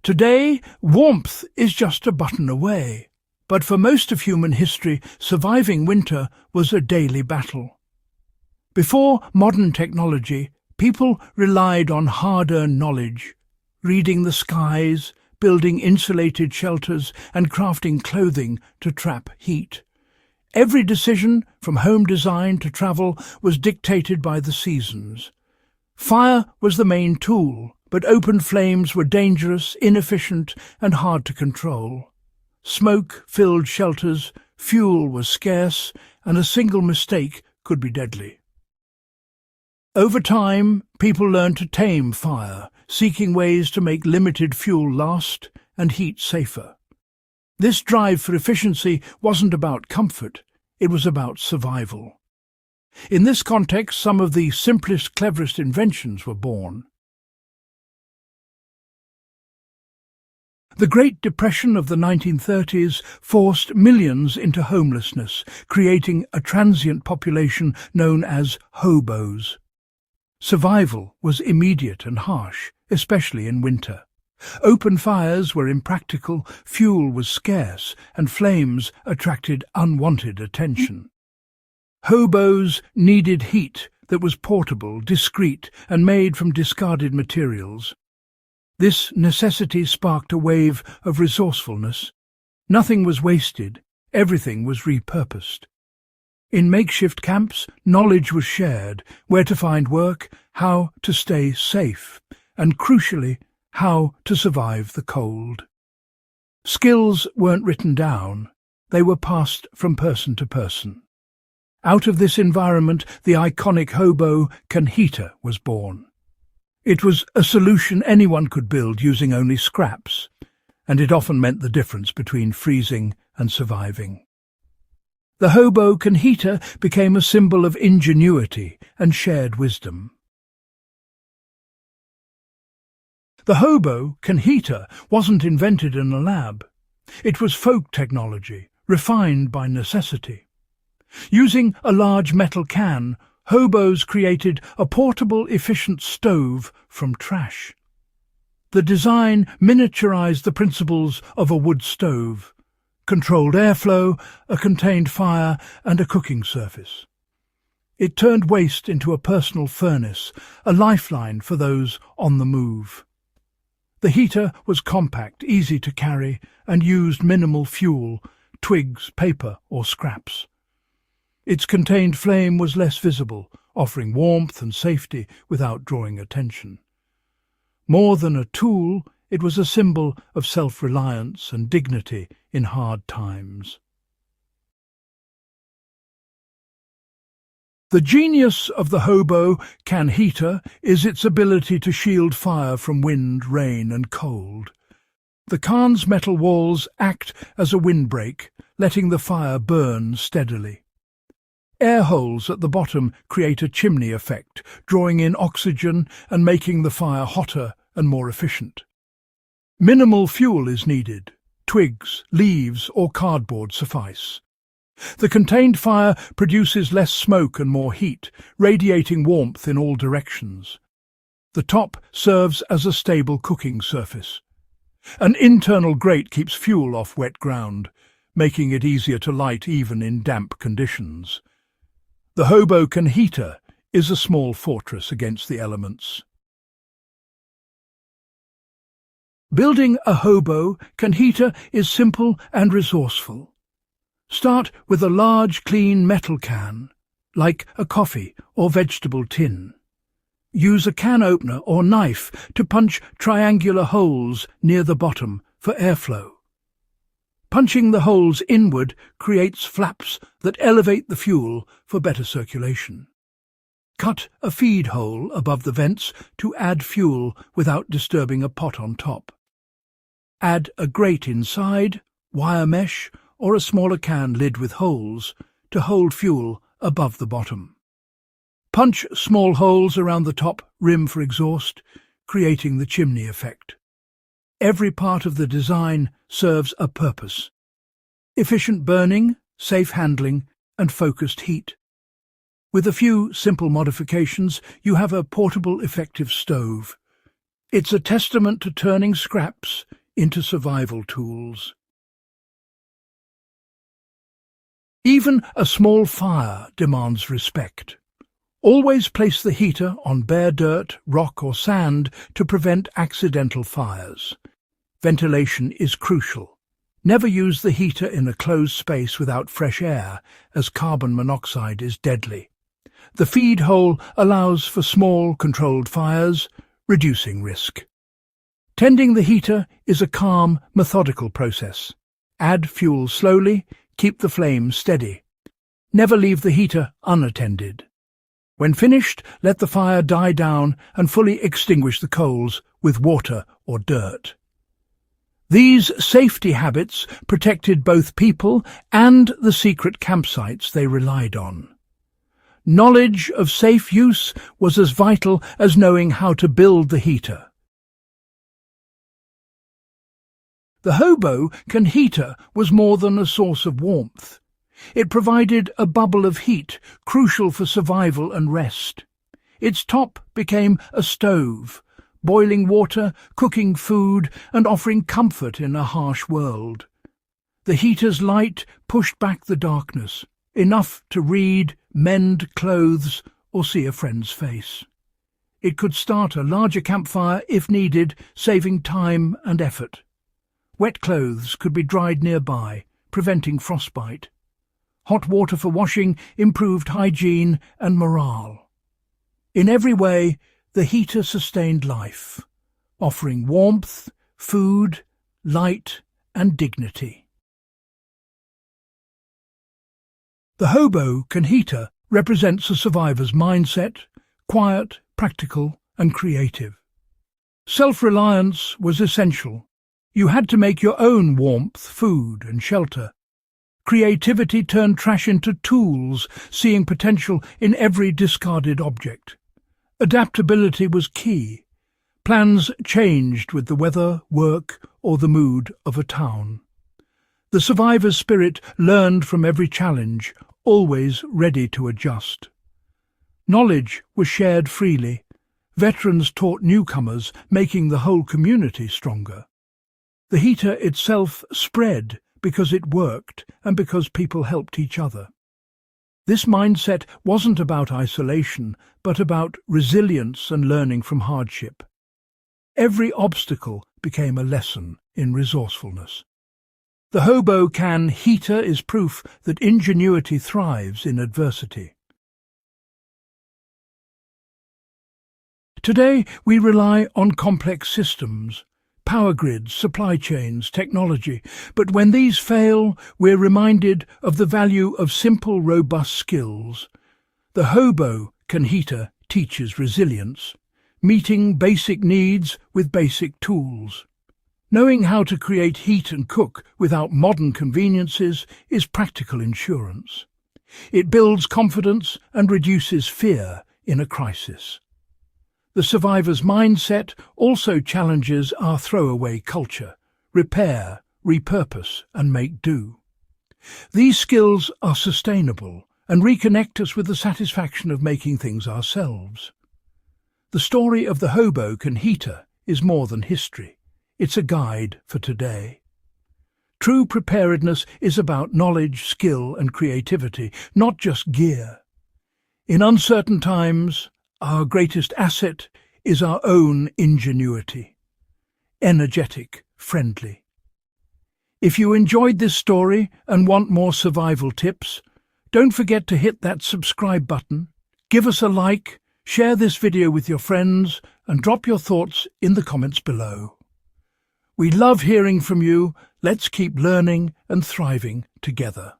Today, warmth is just a button away, but for most of human history, surviving winter was a daily battle. Before modern technology, people relied on hard-earned knowledge, reading the skies, building insulated shelters, and crafting clothing to trap heat. Every decision, from home design to travel, was dictated by the seasons. Fire was the main tool, but open flames were dangerous, inefficient, and hard to control. Smoke filled shelters, fuel was scarce, and a single mistake could be deadly. Over time, people learned to tame fire, seeking ways to make limited fuel last and heat safer. This drive for efficiency wasn't about comfort, it was about survival. In this context, some of the simplest, cleverest inventions were born. The Great Depression of the 1930s forced millions into homelessness, creating a transient population known as hobos. Survival was immediate and harsh, especially in winter. Open fires were impractical, fuel was scarce, and flames attracted unwanted attention. Hobos needed heat that was portable, discreet, and made from discarded materials. This necessity sparked a wave of resourcefulness. Nothing was wasted, everything was repurposed. In makeshift camps, knowledge was shared, where to find work, how to stay safe, and crucially, how to survive the cold. Skills weren't written down, they were passed from person to person. Out of this environment, the iconic hobo canhita was born. It was a solution anyone could build using only scraps, and it often meant the difference between freezing and surviving. The hobo canhita became a symbol of ingenuity and shared wisdom. The hobo canhita wasn't invented in a lab. It was folk technology, refined by necessity. Using a large metal can, hobos created a portable, efficient stove from trash. The design miniaturized the principles of a wood stove, controlled airflow, a contained fire, and a cooking surface. It turned waste into a personal furnace, a lifeline for those on the move. The heater was compact, easy to carry, and used minimal fuel, twigs, paper, or scraps. Its contained flame was less visible, offering warmth and safety without drawing attention. More than a tool, it was a symbol of self-reliance and dignity in hard times. The genius of the hobo canhita is its ability to shield fire from wind, rain, and cold. The can's metal walls act as a windbreak, letting the fire burn steadily. Air holes at the bottom create a chimney effect, drawing in oxygen and making the fire hotter and more efficient. Minimal fuel is needed. Twigs, leaves, or cardboard suffice. The contained fire produces less smoke and more heat, radiating warmth in all directions. The top serves as a stable cooking surface. An internal grate keeps fuel off wet ground, making it easier to light even in damp conditions. The hobo canhita is a small fortress against the elements. Building a hobo canhita is simple and resourceful. Start with a large, clean metal can, like a coffee or vegetable tin. Use a can opener or knife to punch triangular holes near the bottom for airflow. Punching the holes inward creates flaps that elevate the fuel for better circulation. Cut a feed hole above the vents to add fuel without disturbing a pot on top. Add a grate inside, wire mesh, or a smaller can lid with holes to hold fuel above the bottom. Punch small holes around the top rim for exhaust, creating the chimney effect. Every part of the design serves a purpose: efficient burning, safe handling, and focused heat. With a few simple modifications, you have a portable, effective stove. It's a testament to turning scraps into survival tools. Even a small fire demands respect. Always place the heater on bare dirt, rock or sand to prevent accidental fires. Ventilation is crucial. Never use the heater in a closed space without fresh air, as carbon monoxide is deadly. The feed hole allows for small, controlled fires, reducing risk. Tending the heater is a calm, methodical process. Add fuel slowly, keep the flame steady. Never leave the heater unattended. When finished, let the fire die down and fully extinguish the coals with water or dirt. These safety habits protected both people and the secret campsites they relied on. Knowledge of safe use was as vital as knowing how to build the heater. The hobo heater was more than a source of warmth. It provided a bubble of heat, crucial for survival and rest. Its top became a stove, boiling water, cooking food, and offering comfort in a harsh world. The heater's light pushed back the darkness, enough to read, mend clothes, or see a friend's face. It could start a larger campfire if needed, saving time and effort. Wet clothes could be dried nearby, preventing frostbite. Hot water for washing improved hygiene and morale. In every way, the heater sustained life, offering warmth, food, light, and dignity. The hobo heater represents a survivor's mindset, quiet, practical, and creative. Self-reliance was essential. You had to make your own warmth, food, and shelter. Creativity turned trash into tools, seeing potential in every discarded object. Adaptability was key. Plans changed with the weather, work, or the mood of a town. The survivor's spirit learned from every challenge, always ready to adjust. Knowledge was shared freely. Veterans taught newcomers, making the whole community stronger. The heater itself spread because it worked and because people helped each other. This mindset wasn't about isolation, but about resilience and learning from hardship. Every obstacle became a lesson in resourcefulness. The hobo heater is proof that ingenuity thrives in adversity. Today, we rely on complex systems, power grids, supply chains, technology, but when these fail, we're reminded of the value of simple, robust skills. The hobo heater teaches resilience, meeting basic needs with basic tools. Knowing how to create heat and cook without modern conveniences is practical insurance. It builds confidence and reduces fear in a crisis. The survivor's mindset also challenges our throwaway culture: repair, repurpose, and make do. These skills are sustainable and reconnect us with the satisfaction of making things ourselves. The story of the hobo heater is more than history. It's a guide for today. True preparedness is about knowledge, skill, and creativity, not just gear. In uncertain times, our greatest asset is our own ingenuity. Energetic, friendly. If you enjoyed this story and want more survival tips, don't forget to hit that subscribe button, give us a like, share this video with your friends, and drop your thoughts in the comments below. We love hearing from you. Let's keep learning and thriving together.